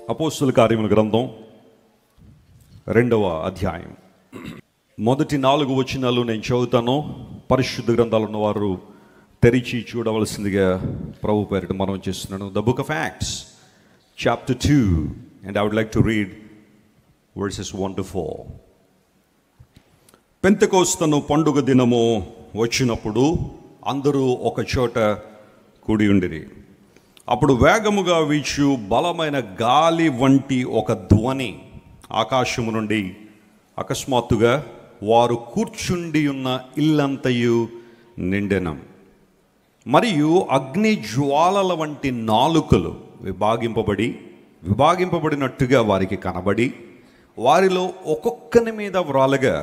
అపోస్తుల కార్యముల గ్రంథం 2వ అధ్యాయం మొదటి 4 వచనాలు నేను చదువుతాను. పరిశుద్ధ గ్రంథాలు ఉన్నవారు తెరిచి చూడవలసిందిగా ప్రభు పేరిట మనం చేస్తున్నాను. The book of acts chapter 2 and I would like to read verses 1 to 4. పెంతెకోస్తు పండుగ దినము వచ్చినప్పుడు అందరూ ఒక చోట కూడి ఉండిరి. అప్పుడు వేగముగా వీచు బలమైన గాలి వంటి ఒక ధ్వని ఆకాశము నుండి అకస్మాత్తుగా వారు కూర్చుండి ఉన్న ఇల్లంతయు నిండెను. మరియు అగ్ని జ్వాలల వంటి నాలుకలు విభాగింపబడినట్టుగా వారికి కనబడి వారిలో ఒక్కొక్కని మీద వ్రాలగా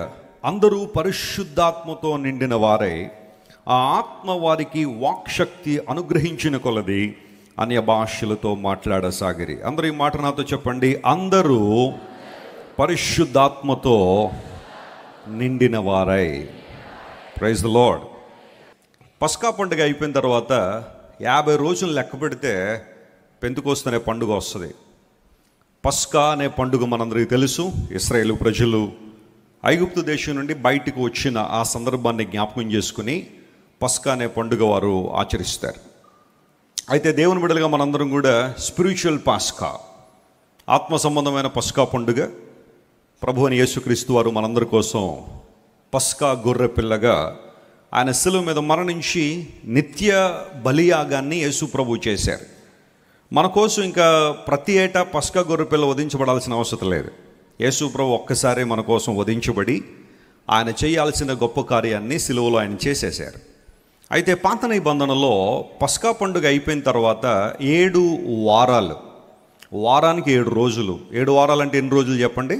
అందరూ పరిశుద్ధాత్మతో నిండిన వారై ఆ ఆత్మ వారికి వాక్శక్తి అనుగ్రహించిన కొలది అన్య భాషలతో మాట్లాడసాగిరి. అందరూ ఈ మాట నాతో చెప్పండి. అందరూ పరిశుద్ధాత్మతో నిండిన వారై. Praise the lord. పస్కా పండుగ అయిపోయిన తర్వాత 50 రోజులు లెక్క పెడితే పెంతెకోస్తు అనే పండుగ వస్తుంది. పస్కా అనే పండుగ మనందరికీ తెలుసు. ఇశ్రాయేలు ప్రజలు ఐగుప్తు దేశం నుండి బయటికి వచ్చిన ఆ సందర్భాన్ని జ్ఞాపకం చేసుకుని పస్కా అనే పండుగ వారు ఆచరిస్తారు. అయితే దేవుని బిడ్డలుగా మనందరం కూడా స్పిరిచువల్ పాస్కా, ఆత్మ సంబంధమైన పస్కా పండుగ, ప్రభు అయిన యేసుక్రీస్తు వారు మనందరి కోసం పస్కా గొర్రె పిల్లగా ఆయన శిలువ మీద మరణించి నిత్య బలియాగాన్ని యేసు ప్రభు చేశారు. మన కోసం ఇంకా ప్రతి ఏటా పస్కా గొర్రె పిల్ల వధించబడాల్సిన అవసరం లేదు. యేసు ప్రభు ఒక్కసారి మన కోసం వధించబడి ఆయన చేయాల్సిన గొప్ప కార్యాన్ని శిలువలో ఆయన చేసేశారు. అయితే పాత నిబంధనలో పస్కా పండుగ అయిపోయిన తర్వాత 7 వారాలు, వారానికి 7 రోజులు. 7 వారాలు అంటే ఎన్ని రోజులు చెప్పండి?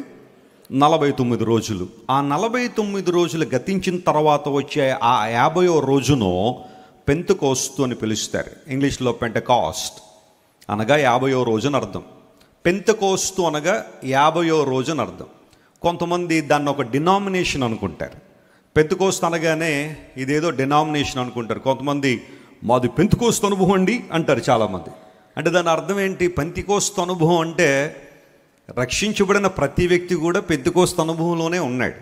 49 రోజులు. ఆ 49 రోజులు గతించిన తర్వాత వచ్చే ఆ 50వ రోజును పెంతెకోస్తు అని పిలుస్తారు. ఇంగ్లీష్లో పెంటెకాస్ట్ అనగా 50వ రోజు అని అర్థం. పెంతెకోస్తు అనగా 50వ రోజు అని అర్థం. కొంతమంది దాన్ని ఒక డినామినేషన్ అనుకుంటారు. పెంతెకోస్తు అనగానే ఇదేదో డినామినేషన్ అనుకుంటారు. కొంతమంది మాది పెంతెకోస్తు అనుభవం అండి అంటారు చాలామంది. అంటే దాని అర్థం ఏంటి? పెంతెకోస్తు అనుభవం అంటే రక్షించబడిన ప్రతి వ్యక్తి కూడా పెంతెకోస్తు అనుభవంలోనే ఉన్నాడు.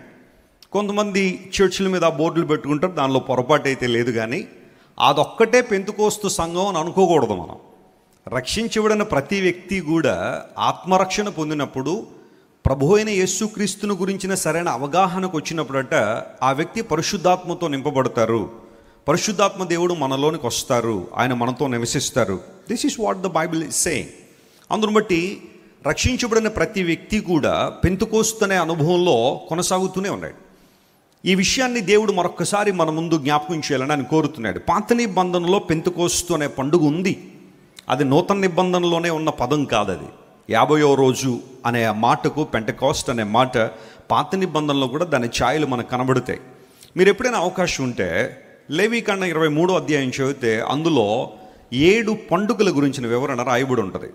కొంతమంది చర్చిల మీద ఆ బోర్డులు పెట్టుకుంటారు, దానిలో పొరపాటు అయితే లేదు. కానీ అదొక్కటే పెంతెకోస్తు సంఘం అని అనుకోకూడదు. మనం రక్షించబడిన ప్రతి వ్యక్తి కూడా ఆత్మరక్షణ పొందినప్పుడు ప్రభు అయిన యేసుక్రీస్తును గురించిన సరైన అవగాహనకు వచ్చినప్పుడట ఆ వ్యక్తి పరిశుద్ధాత్మతో నింపబడతారు. పరిశుద్ధాత్మ దేవుడు మనలోనికి వస్తారు, ఆయన మనతో నివసిస్తారు. This is what the Bible is saying. అందును బట్టి రక్షించబడిన ప్రతి వ్యక్తి కూడా పెంతెకోస్తు అనే అనుభవంలో కొనసాగుతూనే ఉన్నాడు. ఈ విషయాన్ని దేవుడు మరొకసారి మన ముందు జ్ఞాపకం చేయాలని ఆయన కోరుతున్నాడు. పాత నిబంధనలో పెంతెకోస్తు అనే పండుగ ఉంది. అది నూతన నిబంధనలోనే ఉన్న పదం కాదు. అది 50వ రోజు అనే మాటకు పెంటెకాస్ట్ అనే మాట పాత నిబంధనలో కూడా దాని ఛాయలు మనకు కనబడతాయి. మీరు ఎప్పుడైనా అవకాశం ఉంటే లేవీకాండం 23వ అధ్యాయం చదివితే అందులో 7 పండుగల గురించిన వివరణ రాయబడి ఉంటుంది.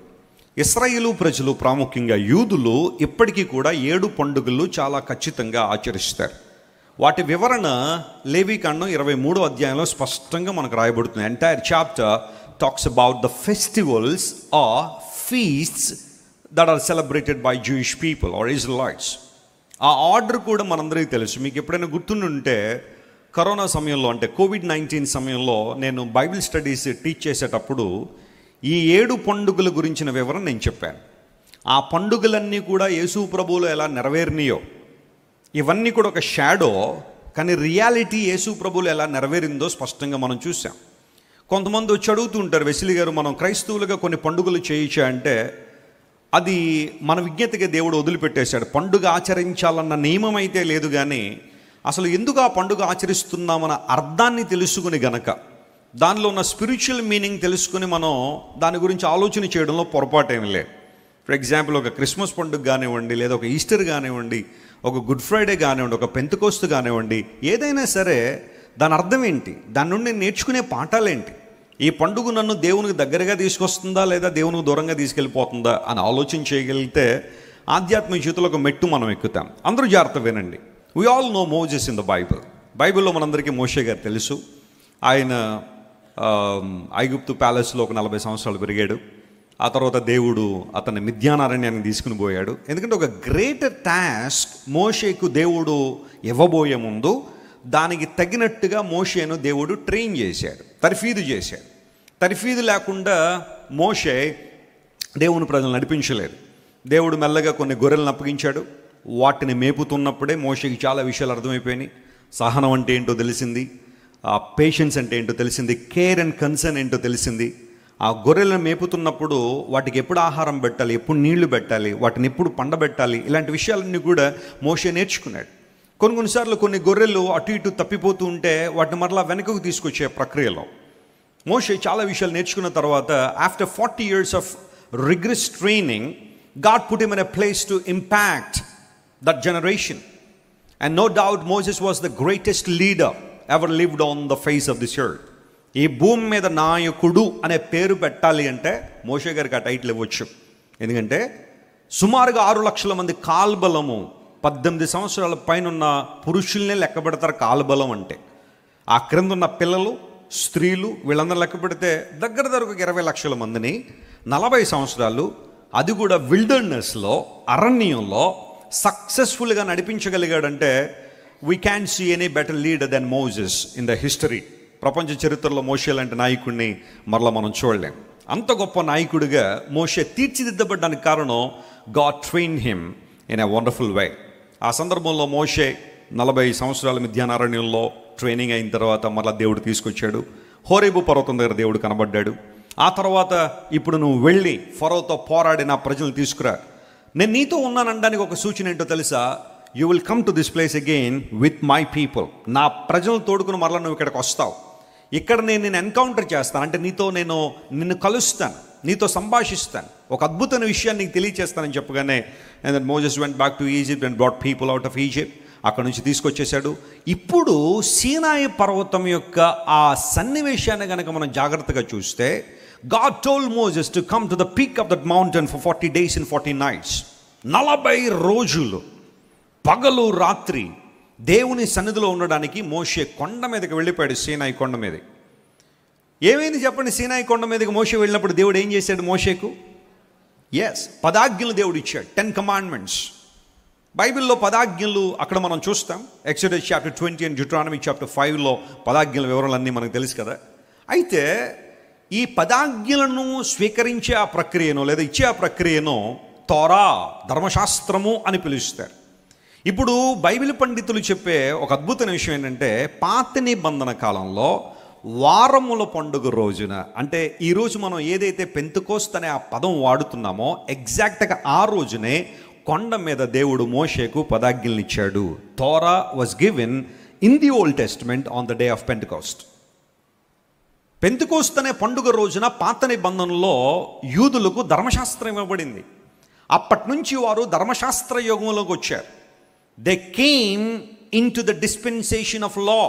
ఇశ్రాయేలు ప్రజలు, ప్రాముఖ్యంగా యూదులు ఇప్పటికీ కూడా 7 పండుగలు చాలా ఖచ్చితంగా ఆచరిస్తారు. వాటి వివరణ లేవీకాండం 23వ అధ్యాయంలో స్పష్టంగా మనకు రాయబడుతుంది. Entire chapter talks about the festivals or feasts that are celebrated by Jewish people or Israelites. ఆ ఆర్డర్ కూడా మనందరికీ తెలుసు. మీకు ఎప్పుడైనా గుర్తుంటే కరోనా సమయంలో, అంటే COVID-19 సమయంలో నేను బైబిల్ స్టడీస్ టీచ్ చేసేటప్పుడు ఈ 7 పండుగల గురించిన వివరణ నేను చెప్పాను. ఆ పండుగలన్నీ కూడా యేసు ప్రభువులో ఎలా నెరవేరినాయో, ఇవన్నీ కూడా ఒక షాడో, కానీ రియాలిటీ యేసు ప్రభువులో ఎలా నెరవేరిందో స్పష్టంగా మనం చూసాం. కొంతమంది వచ్చి అడుగుతుంటారు, వెసిలి గారు మనం క్రైస్తవులుగా కొన్ని పండుగలు చేయొచ్చా అంటే అది మన విజ్ఞతగా దేవుడు వదిలిపెట్టేశాడు. పండుగ ఆచరించాలన్న నియమం అయితే లేదు, కానీ అసలు ఎందుకు ఆ పండుగ ఆచరిస్తున్నామన్న అర్థాన్ని తెలుసుకుని గనక, దానిలో ఉన్న స్పిరిచువల్ మీనింగ్ తెలుసుకుని మనం దాని గురించి ఆలోచన చేయడంలో పొరపాటు ఏమి లేదు. ఫర్ ఎగ్జాంపుల్ ఒక క్రిస్మస్ పండుగ కానివ్వండి, లేదా ఒక ఈస్టర్ కానివ్వండి, ఒక గుడ్ ఫ్రైడే కానివ్వండి, ఒక పెంతెకోస్తు కానివ్వండి, ఏదైనా సరే దాని అర్థం ఏంటి, దాని నుండి నేర్చుకునే పాఠాలేంటి, ఈ పండుగ నన్ను దేవునికి దగ్గరగా తీసుకొస్తుందా లేదా దేవునికి దూరంగా తీసుకెళ్ళిపోతుందా అని ఆలోచన చేయగలిగితే ఆధ్యాత్మిక జీవితంలో ఒక మెట్టు మనం ఎక్కుతాం. అందరూ జాగ్రత్త వినండి. We all know Moses in the బైబిల్లో మనందరికీ మోషే గారు తెలుసు. ఆయన ఐగుప్తు ప్యాలెస్లో ఒక 40 సంవత్సరాలు పెరిగాడు. ఆ తర్వాత దేవుడు అతన్ని మిద్యానారణ్యానికి తీసుకుని పోయాడు. ఎందుకంటే ఒక గ్రేటర్ టాస్క్ మోషేకు దేవుడు ఇవ్వబోయే ముందు దానికి తగినట్టుగా మోషేను దేవుడు ట్రైన్ చేశాడు, తర్ఫీదు చేశాడు. తర్ఫీదు లేకుండా మోషే దేవుని ప్రజలు నడిపించలేదు. దేవుడు మెల్లగా కొన్ని గొర్రెలను అప్పగించాడు. వాటిని మేపుతున్నప్పుడే మోషేకి చాలా విషయాలు అర్థమైపోయినాయి. సహనం అంటే ఏంటో తెలిసింది, పేషెన్స్ అంటే ఏంటో తెలిసింది, కేర్ అండ్ కన్సర్న్ ఏంటో తెలిసింది. ఆ గొర్రెలను మేపుతున్నప్పుడు వాటికి ఎప్పుడు ఆహారం పెట్టాలి, ఎప్పుడు నీళ్లు పెట్టాలి, వాటిని ఎప్పుడు పండబెట్టాలి, ఇలాంటి విషయాలన్నీ కూడా మోషే నేర్చుకున్నాడు. కొన్నిసార్లు కొన్ని గొర్రెలు అటు ఇటు తప్పిపోతూ ఉంటే వాటిని మరలా వెనకకు తీసుకొచ్చే ప్రక్రియలో మోషే చాలా విషయాలు నేర్చుకున్న తర్వాత after 40 years of rigorous training God put him in a place to impact that generation. And no doubt Moses was the greatest leader ever lived on the face of this earth. ఈ భూమి మీద నాయకుడు అనే పేరు పెట్టాలి అంటే మోషే గారికి ఆ టైటిల్ ఇవ్వచ్చు. ఎందుకంటే సుమారుగా 6 లక్షల మంది కాల్బలము, 18 సంవత్సరాల పైన ఉన్న పురుషుల్నే లెక్క పెడతారు కాల్బలం అంటే. ఆ క్రింద ఉన్న పిల్లలు, స్త్రీలు, వీళ్ళందరూ లెక్క పెడితే దగ్గర 20 లక్షల మందిని 40 సంవత్సరాలు, అది కూడా విల్డర్నెస్లో, అరణ్యంలో సక్సెస్ఫుల్గా నడిపించగలిగాడంటే we can see any better leader than Moses in the history. ప్రపంచ చరిత్రలో మోషే లాంటి నాయకుడిని మరలా మనం చూడలేం. అంత గొప్ప నాయకుడిగా మోషే తీర్చిదిద్దబడ్డానికి కారణం God train him in a wonderful వే. ఆ సందర్భంలో మోషే 40 సంవత్సరాల మిద్యానారణ్యంలో ట్రైనింగ్ అయిన తర్వాత మరలా దేవుడు తీసుకొచ్చాడు. హోరేబు పర్వతం దగ్గర దేవుడు కనబడ్డాడు. ఆ తర్వాత ఇప్పుడు నువ్వు వెళ్ళి ఫరోతో పోరాడి నా ప్రజలను తీసుకురా, నేను నీతో ఉన్నాననడానికి ఒక సూచన ఏంటో తెలుసా? You will come to this place again with my people. నా ప్రజలను తోడుకుని మరలా నువ్వు ఇక్కడికి వస్తావు. ఇక్కడ నేను ఎన్కౌంటర్ చేస్తాను, అంటే నిన్ను కలుస్తాను, నీతో సంభాషిస్తాను, ఒక అద్భుతమైన విషయాన్ని నీకు తెలియచేస్తానని చెప్పగానే and then Moses went back to Egypt and brought people out of Egypt. అక్కడ నుంచి తీసుకొచ్చేసాడు. ఇప్పుడు సీనాయి పర్వతం యొక్క ఆ సన్నివేశాన్ని కనుక మనం జాగ్రత్తగా చూస్తే God told Moses to come to the peak of that mountain for 40 days and 40 nights. 40 రోజులు పగలు రాత్రి దేవుని సన్నిధిలో ఉండడానికి మోషే కొండ మీదకి వెళ్ళిపోయాడు, సీనాయి కొండ మీద. ఏమైంది చెప్పండి? సీనాయి కొండ మీదకి మోషే వెళ్ళినప్పుడు దేవుడు ఏం చేశాడు మోషేకు? 10 ఆజ్ఞలు దేవుడు ఇచ్చాడు, 10 commandments. బైబిల్లో 10 ఆజ్ఞలు అక్కడ మనం చూస్తాం. Exodus chapter 20 and Deuteronomy chapter 5లో 10 ఆజ్ఞల వివరాలన్నీ మనకు తెలుసు కదా. అయితే ఈ 10 ఆజ్ఞలను స్వీకరించే ఆ ప్రక్రియను లేదా ఇచ్చే ఆ ప్రక్రియను తోరా, ధర్మశాస్త్రము అని పిలుస్తారు. ఇప్పుడు బైబిల్ పండితులు చెప్పే ఒక అద్భుతమైన విషయం ఏంటంటే పాత నిబంధన కాలంలో వారముల పండుగ రోజున, అంటే ఈరోజు మనం ఏదైతే పెంతెకోస్తు అనే ఆ పదం వాడుతున్నామో ఎగ్జాక్ట్గా ఆ రోజునే కొండ మీద దేవుడు మోషేకు 10 ఆజ్ఞలను ఇచ్చాడు. Torah was given in the Old Testament on the day of Pentecost. పెంతెకోస్తు అనే పండుగ రోజున పాత నిబంధనలో యూదులకు ధర్మశాస్త్రం ఇవ్వబడింది. అప్పటి నుంచి వారు ధర్మశాస్త్ర యుగంలోకి వచ్చారు. They came in to the dispensation of law.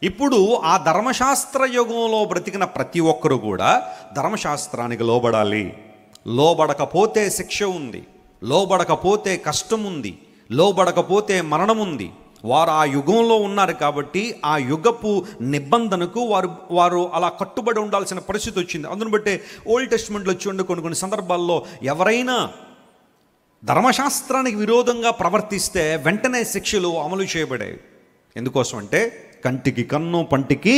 ఇప్పుడు ఆ ధర్మశాస్త్ర యుగంలో బ్రతికిన ప్రతి ఒక్కరు కూడా ధర్మశాస్త్రానికి లోబడాలి. లోబడకపోతే శిక్ష ఉంది, లోబడకపోతే కష్టం ఉంది, లోబడకపోతే మరణం ఉంది. వారు ఆ యుగంలో ఉన్నారు కాబట్టి ఆ యుగపు నిబంధనకు వారు అలా కట్టుబడి ఉండాల్సిన పరిస్థితి వచ్చింది. అందును బట్టే ఓల్డ్ టెస్ట్మెంట్లో చూడండి, కొన్ని సందర్భాల్లో ఎవరైనా ధర్మశాస్త్రానికి విరోధంగా ప్రవర్తిస్తే వెంటనే శిక్షలు అమలు చేయబడేవి. ఎందుకోసం అంటే కంటికి కన్ను, పంటికి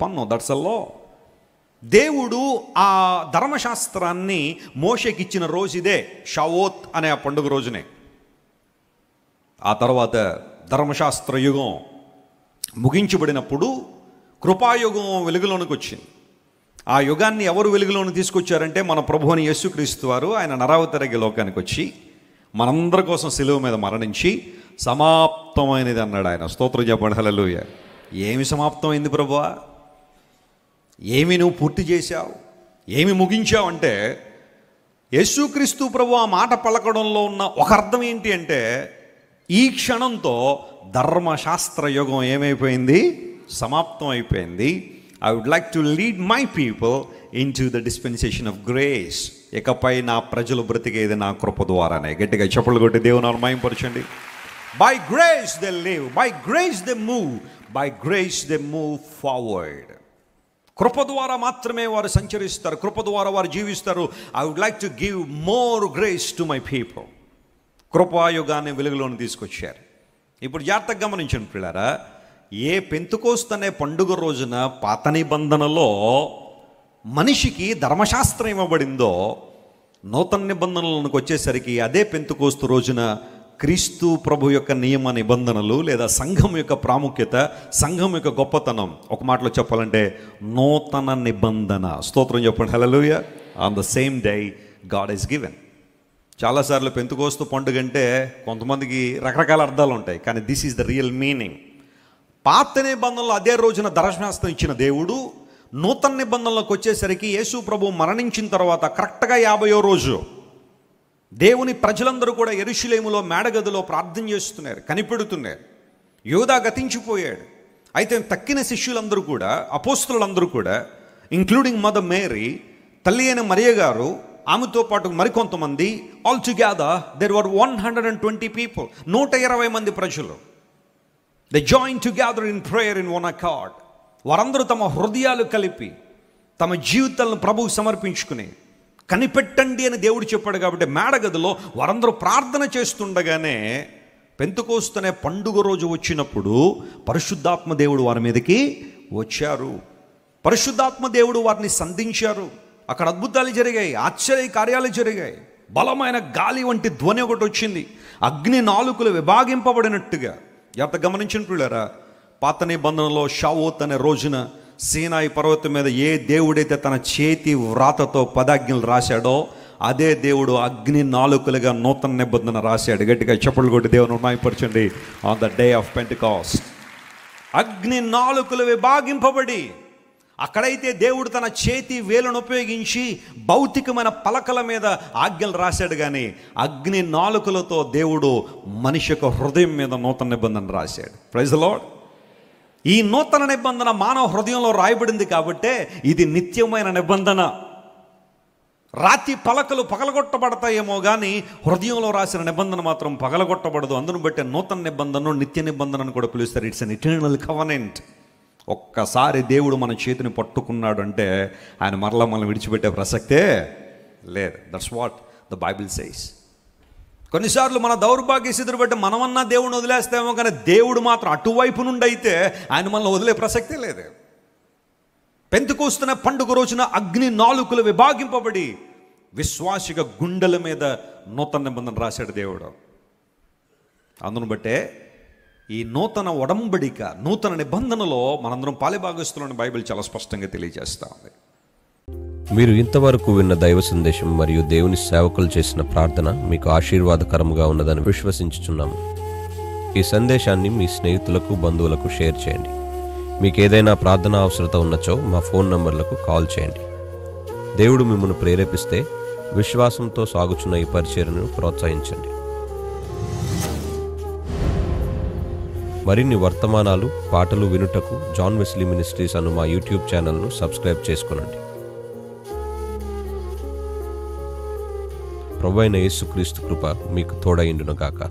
పన్ను. దట్స్ అ లా. దేవుడు ఆ ధర్మశాస్త్రాన్ని మోషేకి ఇచ్చిన రోజు ఇదే, షావోత్ అనే ఆ పండుగ రోజునే. ఆ తర్వాత ధర్మశాస్త్ర యుగం ముగించబడినప్పుడు కృపాయుగం వెలుగులోనికి వచ్చింది. ఆ యుగాన్ని ఎవరు వెలుగులోకి తీసుకొచ్చారంటే మన ప్రభు అని యేసుక్రీస్తు వారు. ఆయన నరావతారిగా లోకానికి వచ్చి మనందరి కోసం సిలువ మీద మరణించి సమాప్తమైనది అన్నాడు ఆయన. స్తోత్రం చెప్పండి, హల్లెలూయా. ఏమి సమాప్తమైంది ప్రభువా? ఏమి నువ్వు పూర్తి చేశావు, ఏమి ముగించావు అంటే యేసుక్రీస్తు ప్రభు ఆ మాట పలకడంలో ఉన్న ఒక అర్థం ఏంటి అంటే ఈ క్షణంతో ధర్మశాస్త్ర యుగం ఏమైపోయింది? సమాప్తం అయిపోయింది. I would like to lead my people into the dispensation of grace. ఇకపై నా ప్రజలు బ్రతికేది నా కృప ద్వారానే. గట్టిగా చప్పట్లు కొట్టి దేవుని మహిమపరచండి. By grace they live, by grace they move, by grace they move forward. కృప ద్వారా మాత్రమే వారు సంచరిస్తారు, కృప ద్వారా వారు జీవిస్తారు. I would like to give more grace to my people. కృపాయుగాన్ని వెలుగులోని తీసుకొచ్చారు. ఇప్పుడు జాగ్రత్తగా గమనించండి పిల్లారా, ఏ పెంతుకోస్తు అనే పండుగ రోజున పాత నిబంధనలో మనిషికి ధర్మశాస్త్రం ఇవ్వబడిందో, నూతన నిబంధనలకు వచ్చేసరికి అదే పెంతుకోస్తు రోజున క్రీస్తు ప్రభు యొక్క నియమ నిబంధనలు లేదా సంఘం యొక్క ప్రాముఖ్యత, సంఘం యొక్క గొప్పతనం, ఒక మాటలో చెప్పాలంటే నూతన నిబంధన. స్తోత్రం చెప్పండి, హల్లెలూయా. On the same day God is given. చాలాసార్లు పెంతుకోస్తు పండుగ అంటే కొంతమందికి రకరకాల అర్థాలు ఉంటాయి, కానీ this is the real meaning. పాత నిబంధనలు అదే రోజున ధర్మశాస్త్రం ఇచ్చిన దేవుడు, నూతన నిబంధనలకు వచ్చేసరికి యేసు ప్రభు మరణించిన తర్వాత కరెక్ట్గా 50వ రోజు దేవుని ప్రజలందరూ కూడా యెరూషలేములో మేడగదిలో ప్రార్థన చేస్తున్నారు, కనిపెడుతున్నారు. యూదా గతించిపోయాడు. అయితే తక్కిన శిష్యులందరూ కూడా, అపోస్తలులందరూ కూడా, ఇంక్లూడింగ్ మదర్ మేరీ, తల్లి అయిన మరియ గారు, ఆమెతో పాటు మరికొంతమంది, all together there were 120 people, 120 మంది ప్రజలు. They join together in prayer in one accord. వారందరూ తమ హృదయాలు కలిపి తమ జీవితాలను ప్రభువుకు సమర్పించుకుని కనిపెట్టండి అని దేవుడు చెప్పాడు. కాబట్టి మేడగదిలో వారందరూ ప్రార్థన చేస్తుండగానే పెంతెకోస్తు అనే పండుగ రోజు వచ్చినప్పుడు పరిశుద్ధాత్మ దేవుడు వారి మీదకి వచ్చారు. పరిశుద్ధాత్మ దేవుడు వారిని సంధించారు. అక్కడ అద్భుతాలు జరిగాయి, ఆశ్చర్య కార్యాలు జరిగాయి. బలమైన గాలి వంటి ధ్వని ఒకటి వచ్చింది, అగ్ని నాలుకలు విభాగింపబడినట్టుగా. ఎంత గమనించిన పిల్లరా, పాత నిబంధనలో షావోత్ అనే రోజున సీనాయి పర్వతం మీద ఏ దేవుడైతే తన చేతి వ్రాతతో పదాజ్ఞలు రాశాడో అదే దేవుడు అగ్ని నాలుకలుగా నూతన నిబంధన రాశాడు. గట్టిగా చప్పట్లు కొట్టి దేవుని మహిమపరచండి. ఆన్ ద డే ఆఫ్ పెంటెకాస్ట్ అగ్ని నాలుకలు విభాగింపబడి, అక్కడైతే దేవుడు తన చేతి వేలును ఉపయోగించి భౌతికమైన పలకల మీద ఆజ్ఞలు రాశాడు, కానీ అగ్ని నాలుకలతో దేవుడు మనిషి యొక్క హృదయం మీద నూతన నిబంధన రాశాడు. Praise the lord. ఈ నూతన నిబంధన మానవ హృదయంలో రాయబడింది కాబట్టే ఇది నిత్యమైన నిబంధన. రాతి పలకలు పగలగొట్టబడతాయేమో కానీ హృదయంలో రాసిన నిబంధన మాత్రం పగలగొట్టబడదు. అందును బట్టి నూతన నిబంధనను నిత్య నిబంధన అని కూడా పిలుస్తారు. It's an eternal covenant. ఒక్కసారి దేవుడు మన చేతిని పట్టుకున్నాడు అంటే ఆయన మరలా మనం విడిచిపెట్టే ప్రసక్తే లేదు. That's what the Bible says. కొన్నిసార్లు మన దౌర్భాగ్య స్థితిని బట్టి మనమన్నా దేవుడిని వదిలేస్తామో, కానీ దేవుడు మాత్రం అటువైపు నుండి అయితే ఆయన మనల్ని వదిలే ప్రసక్తే లేదు. పెంతెకోస్తు పండుగ రోజున అగ్ని నాలుకలు విభాగింపబడి విశ్వాసిగా గుండెల మీద నూతన నిబంధన రాశాడు దేవుడు. అందును బట్టే ఈ నూతన ఒడంబడిక, నూతన నిబంధనలో మనందరం పాలిభాగస్తులని బైబిల్ చాలా స్పష్టంగా తెలియజేస్తా ఉంది. మీరు ఇంతవరకు విన్న దైవ సందేశం మరియు దేవుని సేవకులు చేసిన ప్రార్థన మీకు ఆశీర్వాదకరముగా ఉన్నదని విశ్వసించుచున్నాము. ఈ సందేశాన్ని మీ స్నేహితులకు, బంధువులకు షేర్ చేయండి. మీకు ఏదైనా ప్రార్థన అవసరత ఉన్నచో మా ఫోన్ నంబర్లకు కాల్ చేయండి. దేవుడు మిమ్మల్ని ప్రేరేపిస్తే విశ్వాసంతో సాగుచున్న ఈ పరిచర్యను ప్రోత్సహించండి. మరిన్ని వర్తమానాలు, పాటలు వినుటకు జాన్ వెస్లీ మినిస్ట్రీస్ అను మా యూట్యూబ్ ఛానల్ను సబ్స్క్రైబ్ చేసుకునండి. ప్రభువైన యేసుక్రీస్తు కృప మీకు తోడైండును గాక.